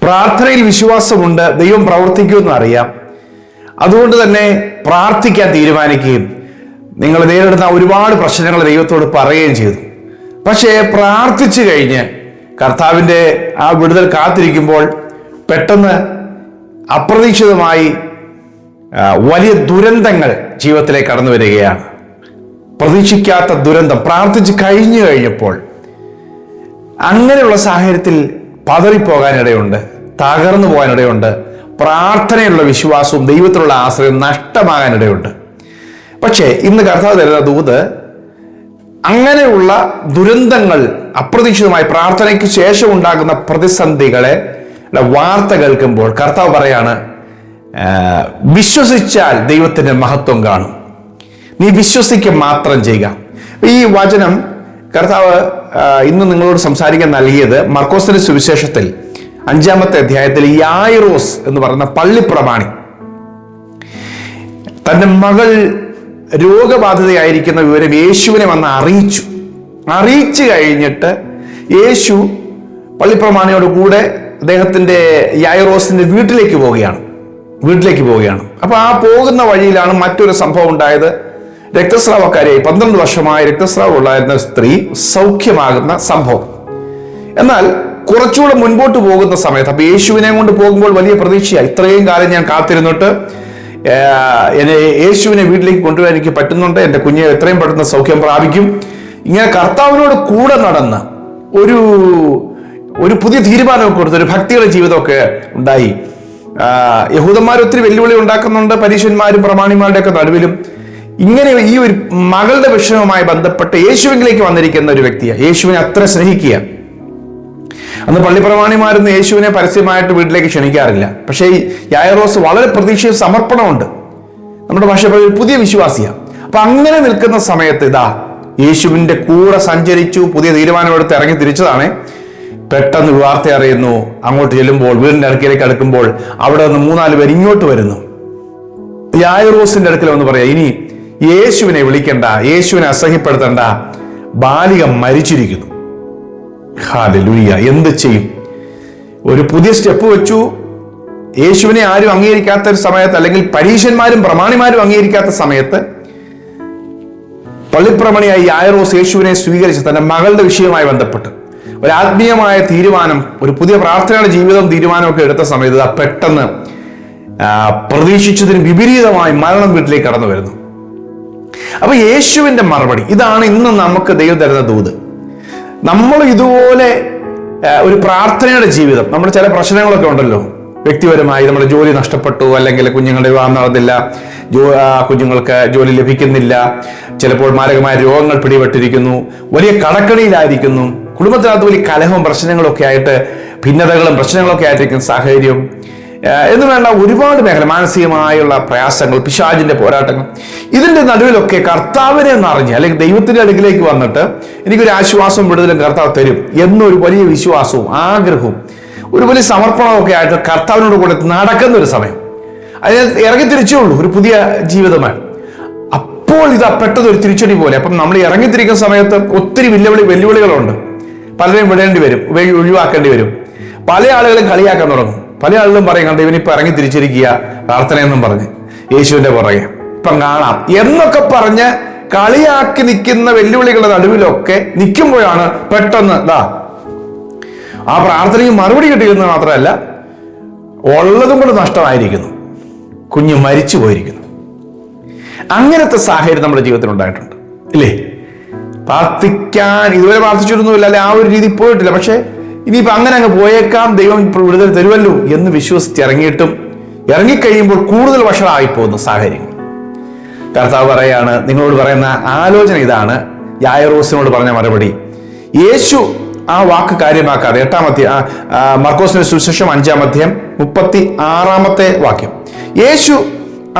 പ്രാർത്ഥനയിൽ വിശ്വാസമുണ്ട്, ദൈവം പ്രവർത്തിക്കുമെന്ന് അറിയാം. അതുകൊണ്ട് തന്നെ പ്രാർത്ഥിക്കാൻ തീരുമാനിക്കുകയും നിങ്ങൾ നേരിടുന്ന ഒരുപാട് പ്രശ്നങ്ങൾ ദൈവത്തോട് പറയുകയും ചെയ്തു. പക്ഷേ പ്രാർത്ഥിച്ചു കഴിഞ്ഞ് കർത്താവിൻ്റെ ആ വിടുതൽ കാത്തിരിക്കുമ്പോൾ പെട്ടെന്ന് അപ്രതീക്ഷിതമായി വലിയ ദുരന്തങ്ങൾ ജീവിതത്തിലേക്ക് കടന്നു വരികയാണ്. പ്രതീക്ഷിക്കാത്ത ദുരന്തം പ്രാർത്ഥിച്ച് കഴിഞ്ഞു കഴിഞ്ഞപ്പോൾ അങ്ങനെയുള്ള സാഹചര്യത്തിൽ പതറിപ്പോകാനിടയുണ്ട്, തകർന്നു പോകാനിടയുണ്ട്. പ്രാർത്ഥനയിലുള്ള വിശ്വാസവും ദൈവത്തിലുള്ള ആശ്രയം നഷ്ടമാകാനിടയുണ്ട്. പക്ഷേ ഇന്ന് കർത്താവ് തരുന്ന ദൂത്, അങ്ങനെയുള്ള ദുരന്തങ്ങൾ അപ്രതീക്ഷിതമായി പ്രാർത്ഥനയ്ക്ക് ശേഷം ഉണ്ടാകുന്ന പ്രതിസന്ധികളെ വാർത്ത കേൾക്കുമ്പോൾ കർത്താവ് പറയാണ്, വിശ്വസിച്ചാൽ ദൈവത്തിന്റെ മഹത്വം കാണും, നീ വിശ്വസിക്കുക മാത്രം ചെയ്യുക. ഈ വചനം കർത്താവ് ഇന്ന് നിങ്ങളോട് സംസാരിക്കാൻ നൽകിയത് മർക്കോസിന്റെ സുവിശേഷത്തിൽ 5-ാമത്തെ അധ്യായത്തിൽ യായിറോസ് എന്ന് പറയുന്ന പള്ളിപ്രമാണി തന്റെ മകൾ രോഗബാധിതയായിരിക്കുന്ന വിവരം യേശുവിനെ വന്ന് അറിയിച്ചു കഴിഞ്ഞിട്ട് യേശു പള്ളിപ്രമാണിയോട് കൂടെ അദ്ദേഹത്തിന്റെ യായിറോസിന്റെ വീട്ടിലേക്ക് പോവുകയാണ്. അപ്പൊ ആ പോകുന്ന വഴിയിലാണ് മറ്റൊരു സംഭവം ഉണ്ടായത്. രക്തസ്രാവക്കാരിയായി 12 വർഷമായി രക്തസ്രാവം ഉണ്ടായിരുന്ന സ്ത്രീ സൗഖ്യമാകുന്ന സംഭവം. എന്നാൽ കുറച്ചുകൂടെ മുൻപോട്ട് പോകുന്ന സമയത്ത്, അപ്പൊ യേശുവിനെ കൊണ്ട് പോകുമ്പോൾ വലിയ പ്രതീക്ഷയായി, ഇത്രയും കാലം ഞാൻ കാത്തിരുന്നിട്ട് എന്നെ യേശുവിനെ വീട്ടിലേക്ക് കൊണ്ടുവരാൻ എനിക്ക് പറ്റുന്നുണ്ട്, എൻ്റെ കുഞ്ഞ് എത്രയും പെട്ടെന്ന് സൗഖ്യം പ്രാപിക്കും. ഇങ്ങനെ കർത്താവിനോട് കൂടെ നടന്ന് ഒരു പുതിയ തീരുമാനമൊക്കെ കൊടുത്ത് ഒരു ഭക്തിയുടെ ജീവിതമൊക്കെ ഉണ്ടായി. യഹൂദന്മാർ ഒത്തിരി വെല്ലുവിളി ഉണ്ടാക്കുന്നുണ്ട്, പരീശന്മാരും പ്രമാണിമാരുടെ ഒക്കെ നടുവിലും. ഇങ്ങനെ ഈ ഒരു മകളുടെ വിഷയവുമായി ബന്ധപ്പെട്ട് യേശുവിലേക്ക് വന്നിരിക്കുന്ന ഒരു വ്യക്തിയാണ്, യേശുവിനെ അത്ര സ്നേഹിക്കുക. അന്ന് പള്ളിപ്രമാണിമാരൊന്നും യേശുവിനെ പരസ്യമായിട്ട് വീട്ടിലേക്ക് ക്ഷണിക്കാറില്ല. പക്ഷേ ഈ യായിറോസ് വളരെ പ്രതീക്ഷയും സമർപ്പണമുണ്ട്, നമ്മുടെ ഭാഷ ഒരു പുതിയ വിശ്വാസിയാണ്. അപ്പൊ അങ്ങനെ നിൽക്കുന്ന സമയത്ത് ഇതാ യേശുവിന്റെ കൂടെ സഞ്ചരിച്ചു, പുതിയ തീരുമാനമെടുത്ത് ഇറങ്ങി തിരിച്ചതാണ്. പെട്ടെന്ന് വാർത്ത അറിയുന്നു, അങ്ങോട്ട് ചെല്ലുമ്പോൾ വീടിന്റെ അടുക്കിലേക്ക് അടുക്കുമ്പോൾ അവിടെ നിന്ന് 3-4 പേർ ഇങ്ങോട്ട് വരുന്നു. യായിറോസിന്റെ അടുക്കൽ വന്ന് പറയാ, ഇനി യേശുവിനെ വിളിക്കണ്ട, യേശുവിനെ അസഹ്യപ്പെടുത്തണ്ട, ബാലിക മരിച്ചിരിക്കുന്നു. ഹല്ലേലൂയ! എന്ത് ചെയ്യും? ഒരു പുതിയ സ്റ്റെപ്പ് വെച്ചു. യേശുവിനെ ആരും അംഗീകരിക്കാത്ത ഒരു സമയത്ത്, അല്ലെങ്കിൽ പരീശന്മാരും പ്രമാണിമാരും അംഗീകരിക്കാത്ത സമയത്ത് പള്ളിപ്രമണിയായി യായിറോസ് യേശുവിനെ സ്വീകരിച്ച് തന്റെ മകളുടെ വിഷയവുമായി ബന്ധപ്പെട്ട് ഒരു ആത്മീയമായ തീരുമാനം, ഒരു പുതിയ പ്രാർത്ഥനയുടെ ജീവിതം തീരുമാനമൊക്കെ എടുത്ത സമയത്ത് പെട്ടെന്ന് പ്രതീക്ഷിച്ചതിന് വിപരീതമായി മരണം വീട്ടിലേക്ക് കടന്നു വരുന്നു. അപ്പൊ യേശുവിന്റെ മറുപടി ഇതാണ് ഇന്ന് നമുക്ക് ദൈവം തരുന്ന ദൂത്. നമ്മൾ ഇതുപോലെ ഒരു പ്രാർത്ഥനയുടെ ജീവിതം, നമ്മുടെ ചില പ്രശ്നങ്ങളൊക്കെ ഉണ്ടല്ലോ, വ്യക്തിപരമായി നമ്മുടെ ജോലി നഷ്ടപ്പെട്ടു, അല്ലെങ്കിൽ കുഞ്ഞുങ്ങളുടെ വിവാഹം നടന്നില്ല, കുഞ്ഞുങ്ങൾക്ക് ജോലി ലഭിക്കുന്നില്ല, ചിലപ്പോൾ മാരകമായ രോഗങ്ങൾ പിടിപെട്ടിരിക്കുന്നു, വലിയ കടക്കണിയിലായിരിക്കുന്നു, കുടുംബത്തിനകത്ത് വലിയ കലഹവും പ്രശ്നങ്ങളൊക്കെ ആയിട്ട്, ഭിന്നതകളും പ്രശ്നങ്ങളൊക്കെ ആയിട്ടിരിക്കുന്ന സാഹചര്യം എന്ന് വേണ്ട ഒരുപാട് മേഖല, മാനസികമായുള്ള പ്രയാസങ്ങൾ, പിശാചിന്റെ പോരാട്ടങ്ങൾ, ഇതിന്റെ നടുവിലൊക്കെ കർത്താവിനെ എന്നറിഞ്ഞ്, അല്ലെങ്കിൽ ദൈവത്തിന്റെ അടുക്കിലേക്ക് വന്നിട്ട് എനിക്കൊരു ആശ്വാസവും വിടുതലും കർത്താവ് തരും എന്നൊരു വലിയ വിശ്വാസവും ആഗ്രഹവും ഒരു വലിയ സമർപ്പണവും ഒക്കെ ആയിട്ട് കർത്താവിനോട് കൂടെ നടക്കുന്ന ഒരു സമയം, അതിനെ ഇറങ്ങി തിരിച്ചേ ഉള്ളൂ, ഒരു പുതിയ ജീവിതമാണ്. അപ്പോൾ ഇത് പെട്ടെന്ന് ഒരു തിരിച്ചടി പോലെ. അപ്പം നമ്മൾ ഇറങ്ങിത്തിരിക്കുന്ന സമയത്ത് ഒത്തിരി വെല്ലുവിളികളുണ്ട്. പലരെയും വിടേണ്ടി വരും, ഒഴിവാക്കേണ്ടി വരും. പല ആളുകളും കളിയാക്കാൻ തുടങ്ങും. പല ആളുകളും പറയും, കണ്ട ഇവനിപ്പോ ഇറങ്ങി തിരിച്ചിരിക്കുക പ്രാർത്ഥനയെന്നും പറഞ്ഞ് യേശുവിന്റെ പുറകെ ഇപ്പം കാണാം എന്നൊക്കെ പറഞ്ഞ് കളിയാക്കി നിൽക്കുന്ന വെല്ലുവിളികളുടെ നടുവിലൊക്കെ നിൽക്കുമ്പോഴാണ് പെട്ടെന്ന് ആ പ്രാർത്ഥനയ്ക്ക് മറുപടി കിട്ടിയെന്ന് മാത്രമല്ല, ഉള്ളതും കൊണ്ട് നഷ്ടമായിരിക്കുന്നു, കുഞ്ഞ് മരിച്ചു പോയിരിക്കുന്നു. അങ്ങനത്തെ സാഹചര്യം നമ്മുടെ ജീവിതത്തിൽ ഉണ്ടായിട്ടുണ്ട്, ഇല്ലേ? പ്രാർത്ഥിക്കാൻ ഇതുവരെ പ്രാർത്ഥിച്ചിട്ടൊന്നുമില്ല, അല്ലെ ആ ഒരു രീതി പോയിട്ടില്ല. പക്ഷെ ഇനിയിപ്പോ അങ്ങനെ അങ്ങ് പോയേക്കാം, ദൈവം വിടുതൽ തരുമല്ലോ എന്ന് വിശ്വസിച്ച് ഇറങ്ങിക്കഴിയുമ്പോൾ കൂടുതൽ വഷളായി പോകുന്ന സാഹചര്യങ്ങൾ. കർത്താവ് പറയാണ്, നിങ്ങളോട് പറയുന്ന ആലോചന ഇതാണ്, യായിറോസിനോട് പറഞ്ഞ മറുപടി. യേശു ആ വാക്ക് കാര്യമാക്കാതെ, മർക്കോസിന്റെ സുവിശേഷം 5-ാം അധ്യായം 36-ാമത്തെ വാക്യം, യേശു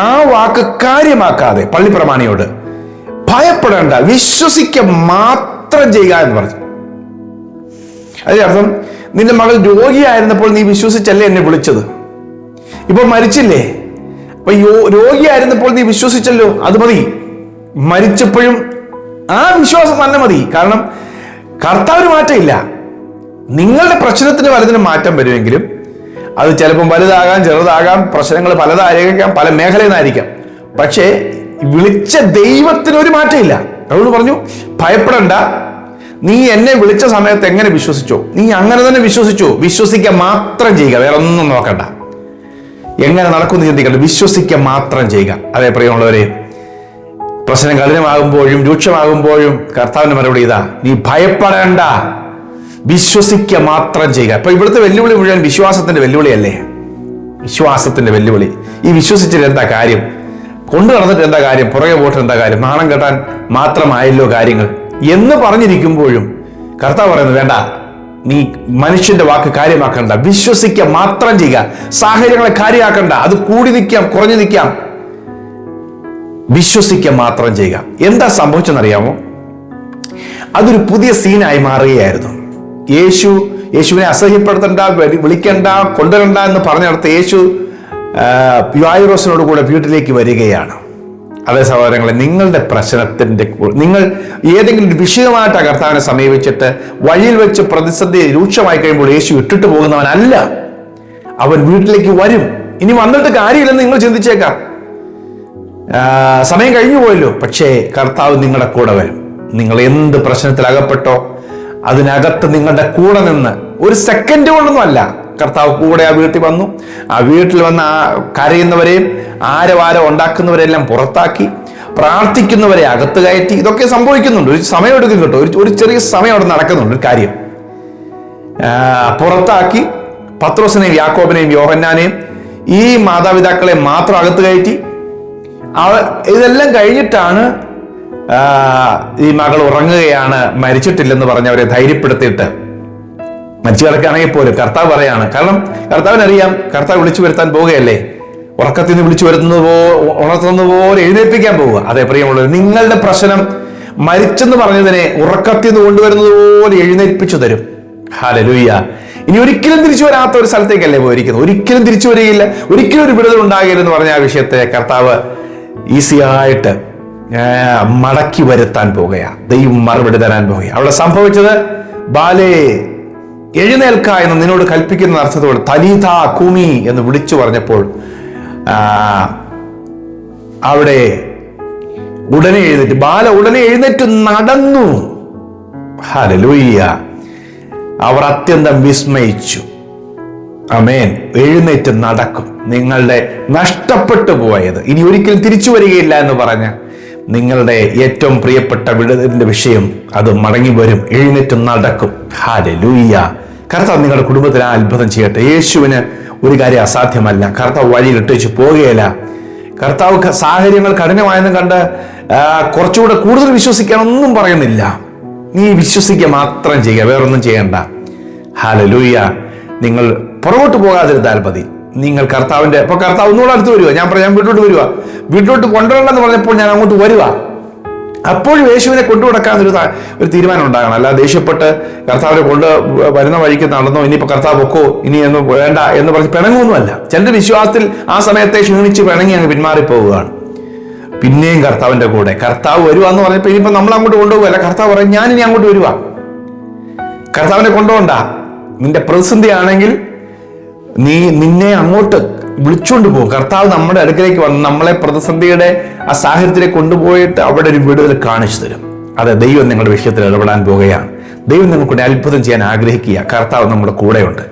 ആ വാക്ക് കാര്യമാക്കാതെ പള്ളിപ്രമാണിയോട് ഭയപ്പെടേണ്ട, വിശ്വസിക്കുക മാത്രം ചെയ്യുക എന്ന് പറഞ്ഞു. അതിന്റെ അർത്ഥം, നിന്റെ മകൾ രോഗിയായിരുന്നപ്പോൾ നീ വിശ്വസിച്ചല്ലേ എന്നെ വിളിച്ചത്, ഇപ്പൊ മരിച്ചില്ലേ, അപ്പൊ രോഗിയായിരുന്നപ്പോൾ നീ വിശ്വസിച്ചല്ലോ, അത് മതി. മരിച്ചപ്പോഴും ആ വിശ്വാസം തന്നെ മതി. കാരണം കർത്താവിന് മാറ്റമില്ല. നിങ്ങളുടെ പ്രശ്നത്തിന് വലുതിന് മാറ്റം വരുമെങ്കിലും അത് ചിലപ്പം വലുതാകാം, ചെറുതാകാം, പ്രശ്നങ്ങൾ പലതായിരിക്കാം, പല മേഖലയിൽ നിന്നായിരിക്കാം. പക്ഷേ വിളിച്ച ദൈവത്തിനൊരു മാറ്റമില്ല. അവളോട് പറഞ്ഞു, ഭയപ്പെടണ്ട, നീ എന്നെ വിളിച്ച സമയത്ത് എങ്ങനെ വിശ്വസിച്ചോ നീ അങ്ങനെ തന്നെ വിശ്വസിച്ചോ. വിശ്വസിക്കുക മാത്രം ചെയ്യുക, വേറെ ഒന്നും നോക്കണ്ട. എങ്ങനെ നടക്കുമെന്ന് ചിന്തിക്കണ്ട, വിശ്വസിക്കുക മാത്രം ചെയ്യുക. അതേ പ്രിയമുള്ളവരെ, പ്രശ്നം കഠിനമാകുമ്പോഴും രൂക്ഷമാകുമ്പോഴും കർത്താവിന്റെ മറുപടി ഇതാ, നീ ഭയപ്പെടേണ്ട, വിശ്വസിക്കുക മാത്രം ചെയ്യുക. അപ്പൊ ഇവിടുത്തെ വെല്ലുവിളി മുഴുവൻ വിശ്വാസത്തിന്റെ വെല്ലുവിളിയല്ലേ? വിശ്വാസത്തിന്റെ വെല്ലുവിളി. ഈ വിശ്വസിച്ചിട്ട് എന്താ കാര്യം? കൊണ്ടു നടന്നിട്ട് എന്താ കാര്യം? പുറകെ പോയിട്ട് എന്താ കാര്യം? നാണം കെട്ടാൻ മാത്രമായല്ലോ കാര്യങ്ങൾ എന്ന് പറഞ്ഞിരിക്കുമ്പോഴും കർത്താവ് പറയുന്നത്, വേണ്ട, നീ മനുഷ്യന്റെ വാക്ക് കാര്യമാക്കണ്ട, വിശ്വസിക്കുക മാത്രം ചെയ്യുക. സാഹചര്യങ്ങളെ കാര്യമാക്കണ്ട, അത് കൂടി നിൽക്കാം, കുറഞ്ഞു നിൽക്കാം, വിശ്വസിക്കുക മാത്രം ചെയ്യുക. എന്താ സംഭവിച്ചെന്നറിയാമോ? അതൊരു പുതിയ സീനായി മാറുകയായിരുന്നു. യേശുവിനെ അസഹ്യപ്പെടുത്തണ്ട, വിളിക്കണ്ട, കൊണ്ടുവരണ്ട എന്ന് പറഞ്ഞിടത്ത് യേശു യായിറോസിനോട് കൂടെ വീട്ടിലേക്ക് വരികയാണ്. അതേ സഹോദരങ്ങളെ, നിങ്ങളുടെ പ്രശ്നത്തിന്റെ, നിങ്ങൾ ഏതെങ്കിലും ഒരു വിഷയമായിട്ട് കർത്താവിനെ സമീപിച്ചിട്ട് വഴിയിൽ വെച്ച് പ്രതിസന്ധി രൂക്ഷമായി കഴിയുമ്പോൾ യേശു ഇട്ടിട്ട് പോകുന്നവനല്ല. അവൻ വീട്ടിലേക്ക് വരും. ഇനി വന്നിട്ട് കാര്യമില്ലെന്ന് നിങ്ങൾ ചിന്തിച്ചേക്കാം, സമയം കഴിഞ്ഞു പോയല്ലോ. പക്ഷേ കർത്താവ് നിങ്ങളുടെ കൂടെ വരും. നിങ്ങൾ എന്ത് പ്രശ്നത്തിൽ അകപ്പെട്ടോ അതിനകത്ത് നിങ്ങളുടെ കൂടെ നിന്ന്, ഒരു സെക്കൻഡ് കൊണ്ടൊന്നും അല്ല, കർത്താവ് കൂടെ ആ വീട്ടിൽ വന്നു. ആ വീട്ടിൽ വന്ന് ആ കരയുന്നവരെയും ആരവാരം ഉണ്ടാക്കുന്നവരെല്ലാം പുറത്താക്കി, പ്രാർത്ഥിക്കുന്നവരെ അകത്ത് കയറ്റി. ഇതൊക്കെ സംഭവിക്കുന്നുണ്ട്. ഒരു സമയം എടുക്കും കേട്ടോ, ഒരു ചെറിയ സമയം അവിടെ നടക്കുന്നുണ്ട്. ഒരു കാര്യം പുറത്താക്കി പത്രോസിനെയും യാക്കോബിനെയും യോഹന്നാനെയും ഈ മാതാപിതാക്കളെ മാത്രം അകത്ത് കയറ്റി. ഇതെല്ലാം കഴിഞ്ഞിട്ടാണ് ഈ മകൾ ഉറങ്ങുകയാണ്, മരിച്ചിട്ടില്ലെന്ന് പറഞ്ഞവരെ ധൈര്യപ്പെടുത്തിയിട്ട്, മരിച്ചു കിടക്കുകയാണെങ്കിൽ പോലും കർത്താവ് പറയാണ്. കാരണം കർത്താവിനറിയാം, കർത്താവ് വിളിച്ചു വരുത്താൻ പോവുകയല്ലേ, ഉറക്കത്തിൽ നിന്ന് വിളിച്ചു ഉണർത്തുന്നത് പോലെ എഴുന്നേൽപ്പിക്കാൻ പോവുക. അതേ പ്രിയമുള്ളവർ, നിങ്ങളുടെ പ്രശ്നം മരിച്ചെന്ന് പറഞ്ഞതിനെ ഉറക്കത്തിൽ നിന്ന് കൊണ്ടുവരുന്നത് പോലെ എഴുന്നേൽപ്പിച്ചു തരും. ഹല്ലേലൂയ. ഇനി ഒരിക്കലും തിരിച്ചു വരാത്ത ഒരു സ്ഥലത്തേക്കല്ലേ പോയിരിക്കുന്നത്. ഒരിക്കലും തിരിച്ചു വരികയില്ല, ഒരിക്കലും ഒരു വിടുതൽ ഉണ്ടാകില്ലെന്ന് പറഞ്ഞ ആ വിഷയത്തെ കർത്താവ് ഈസിയായിട്ട് മടക്കി വരുത്താൻ പോകുകയാ. ദൈവം മറുപടി തരാൻ പോകുക. അവിടെ സംഭവിച്ചത്, ബാലേ എഴുന്നേൽക്ക എന്ന് നിന്നോട് കൽപ്പിക്കുന്ന അർത്ഥത്തോടെ തലീത കുമി എന്ന് വിളിച്ചു പറഞ്ഞപ്പോൾ അവിടെ ഉടനെ എഴുന്നേറ്റ്, ബാല ഉടനെ എഴുന്നേറ്റ് നടന്നു. ഹല്ലേലൂയ. അവർ അത്യന്തം വിസ്മയിച്ചു. ആമേൻ. എഴുന്നേറ്റ് നടക്കും. നിങ്ങളുടെ നഷ്ടപ്പെട്ടു പോയത് ഇനി ഒരിക്കലും തിരിച്ചു വരികയില്ല എന്ന് പറഞ്ഞ നിങ്ങളുടെ ഏറ്റവും പ്രിയപ്പെട്ട വിടുതലിന്റെ വിഷയം അത് മടങ്ങി വരും, എഴുന്നേറ്റ് നടക്കും. ഹല്ലേലൂയ. കർത്താവ് നിങ്ങളുടെ കുടുംബത്തിൽ ആ അത്ഭുതം ചെയ്യട്ടെ. യേശുവിന് ഒരു കാര്യം അസാധ്യമല്ല. കർത്താവ് വഴിയിൽ ഇട്ടേച്ച് പോവുകയില്ല. കർത്താവ് സാഹചര്യങ്ങൾ കഠിനമായെന്ന് കണ്ട് കുറച്ചുകൂടെ കൂടുതൽ വിശ്വസിക്കാനൊന്നും പറയുന്നില്ല. നീ വിശ്വസിക്കുക മാത്രം ചെയ്യുക, വേറൊന്നും ചെയ്യണ്ട. ഹല്ലേലൂയ. നിങ്ങൾ പുറകോട്ട് പോകാതിരുന്നാൽ മതി. നിങ്ങൾ കർത്താവിന്റെ, അപ്പൊ കർത്താവ് ഒന്നുകൂടെ അടുത്ത് വരിക. ഞാൻ വീട്ടിലോട്ട് വരിക, വീട്ടിലോട്ട് കൊണ്ടുവരണമെന്ന് പറഞ്ഞപ്പോൾ ഞാൻ അങ്ങോട്ട് വരിക. അപ്പോഴും യേശുവിനെ കൊണ്ടുകൊടുക്കാൻ ഒരു തീരുമാനം ഉണ്ടാകണം. അല്ല ദേഷ്യപ്പെട്ട് കർത്താവിനെ കൊണ്ട് വരുന്ന വഴിക്ക് നടന്നോ, ഇനിയിപ്പോ കർത്താവ് പൊക്കോ, ഇനി ഒന്നും വേണ്ട എന്ന് പറഞ്ഞ് പിണങ്ങൊന്നുമല്ല. ചിലരുടെ വിശ്വാസത്തിൽ ആ സമയത്തെ ക്ഷീണിച്ച് പിണങ്ങി അങ്ങ് പിന്മാറിപ്പോവുകയാണ്. പിന്നെയും കർത്താവിന്റെ കൂടെ കർത്താവ് വരുക എന്ന് പറഞ്ഞപ്പോൾ ഇനിയിപ്പോ നമ്മൾ അങ്ങോട്ട് കൊണ്ടുപോകുകയല്ല. കർത്താവ് പറയും, ഞാൻ ഇനി അങ്ങോട്ട് വരുക. കർത്താവിനെ കൊണ്ടുപോകണ്ട. നിന്റെ പ്രതിസന്ധി ആണെങ്കിൽ നിന്നെ അങ്ങോട്ട് വിളിച്ചുകൊണ്ട് പോകും. കർത്താവ് നമ്മുടെ അടുക്കലേക്ക് വന്ന് നമ്മളെ പ്രതിസന്ധിയുടെ ആ സാഹചര്യത്തിലേക്ക് കൊണ്ടുപോയിട്ട് അവിടെ ഒരു വിടുതൽ കാണിച്ചു തരും. അതെ, ദൈവം നിങ്ങളുടെ വിഷയത്തിൽ ഇടപെടാൻ പോകുകയാണ്. ദൈവം നിങ്ങൾക്ക് അത്ഭുതം ചെയ്യാൻ ആഗ്രഹിക്കുക. കർത്താവ് നമ്മുടെ കൂടെയുണ്ട്.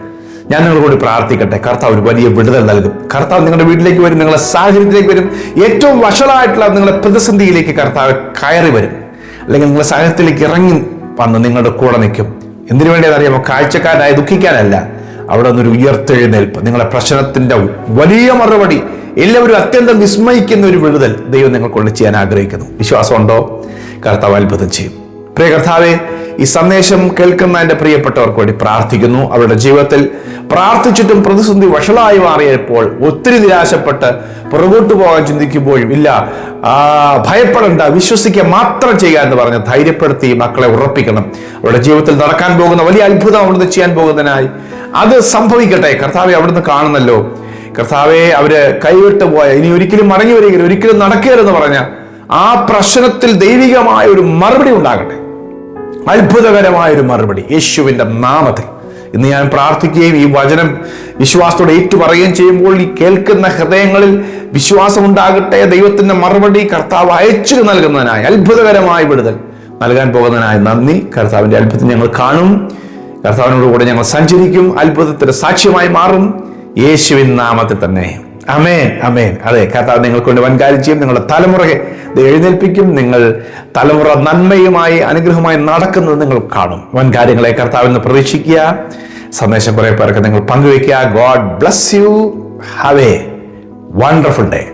ഞാൻ നിങ്ങളോട് പ്രാർത്ഥിക്കട്ടെ, കർത്താവ് ഒരു വലിയ വിടുതൽ നൽകും. കർത്താവ് നിങ്ങളുടെ വീട്ടിലേക്ക് വരും, നിങ്ങളുടെ സാഹചര്യത്തിലേക്ക് വരും. ഏറ്റവും വഷളായിട്ടുള്ള നിങ്ങളുടെ പ്രതിസന്ധിയിലേക്ക് കർത്താവ് കയറി വരും, അല്ലെങ്കിൽ നിങ്ങളുടെ സാഹചര്യത്തിലേക്ക് ഇറങ്ങി വന്ന് നിങ്ങളുടെ കൂടെ നിൽക്കും. എന്തിനു വേണ്ടിയെന്നറിയാമോ? കാഴ്ചക്കാരായി ദുഃഖിക്കാനല്ല, അവിടെ നിന്നൊരു ഉയർത്തെഴുന്നേൽപ്പ്, നിങ്ങളുടെ പ്രശ്നത്തിന്റെ വലിയ മറുപടി, എല്ലാവരും അത്യന്തം വിസ്മയിക്കുന്ന ഒരു വിടുതൽ ദൈവം നിങ്ങൾക്കൊണ്ട് ചെയ്യാൻ ആഗ്രഹിക്കുന്നു. വിശ്വാസമുണ്ടോ? കർത്താവ് അത്ഭുതം ചെയ്യും. പ്രിയ കർത്താവേ, ഈ സന്ദേശം കേൾക്കുന്ന എൻ്റെ പ്രിയപ്പെട്ടവർക്ക് വേണ്ടി പ്രാർത്ഥിക്കുന്നു. അവരുടെ ജീവിതത്തിൽ പ്രാർത്ഥിച്ചിട്ടും പ്രതിസന്ധി വഷളായി മാറിയപ്പോൾ ഒത്തിരി നിരാശപ്പെട്ട് പുറകോട്ട് പോകാൻ ചിന്തിക്കുമ്പോഴും ഇല്ല, ഭയപ്പെടേണ്ട, വിശ്വസിക്കുക മാത്രം ചെയ്യുക എന്ന് പറഞ്ഞ് ധൈര്യപ്പെടുത്തി മക്കളെ ഉറപ്പിക്കണം. അവരുടെ ജീവിതത്തിൽ നടക്കാൻ പോകുന്ന വലിയ അത്ഭുതം അവിടുന്ന് ചെയ്യാൻ പോകുന്നതിനായി അത് സംഭവിക്കട്ടെ. കർത്താവെ അവിടുന്ന് കാണുന്നല്ലോ. കർത്താവെ, അവര് കൈവിട്ട് പോയ, ഇനി ഒരിക്കലും മടങ്ങി വരികയില്ല, ഒരിക്കലും നടക്കുകയെന്ന് പറഞ്ഞ ആ പ്രശ്നത്തിൽ ദൈവികമായ ഒരു മറുപടി ഉണ്ടാകട്ടെ. അത്ഭുതകരമായൊരു മറുപടി യേശുവിന്റെ നാമത്തിൽ ഇന്ന് ഞാൻ പ്രാർത്ഥിക്കുകയും ഈ വചനം വിശ്വാസത്തോടെ ഏറ്റുപറയുകയും ചെയ്യുമ്പോൾ ഈ കേൾക്കുന്ന ഹൃദയങ്ങളിൽ വിശ്വാസം ഉണ്ടാകട്ടെ. ദൈവത്തിന്റെ മറുപടി കർത്താവ് അയച്ചു നൽകുന്നതിനായി, അത്ഭുതകരമായ വിടുതൽ നൽകാൻ പോകുന്നതിനായി നന്ദി. കർത്താവിന്റെ അത്ഭുതം ഞങ്ങൾ കാണും, കർത്താവിനോടുകൂടെ ഞങ്ങൾ സഞ്ചരിക്കും, അത്ഭുതത്തിന്റെ സാക്ഷ്യമായി മാറും. യേശുവിൻ നാമത്തിൽ തന്നെ അമേൻ, അമേൻ. അതെ, കർത്താവ് നിങ്ങൾക്ക് കൊണ്ട് വൻകാര്യം ചെയ്യും. നിങ്ങളുടെ തലമുറയെ എഴുന്നേൽപ്പിക്കും. നിങ്ങൾ തലമുറ നന്മയുമായി അനുഗ്രഹമായി നടക്കുന്നത് നിങ്ങൾ കാണും. വൻകാര്യങ്ങളെ കർത്താവിൽ നിന്ന് പ്രതീക്ഷിക്കുക. സന്ദേശം കുറെ പേർക്ക് നിങ്ങൾ പങ്കുവയ്ക്കുക. God bless you. Have a wonderful day.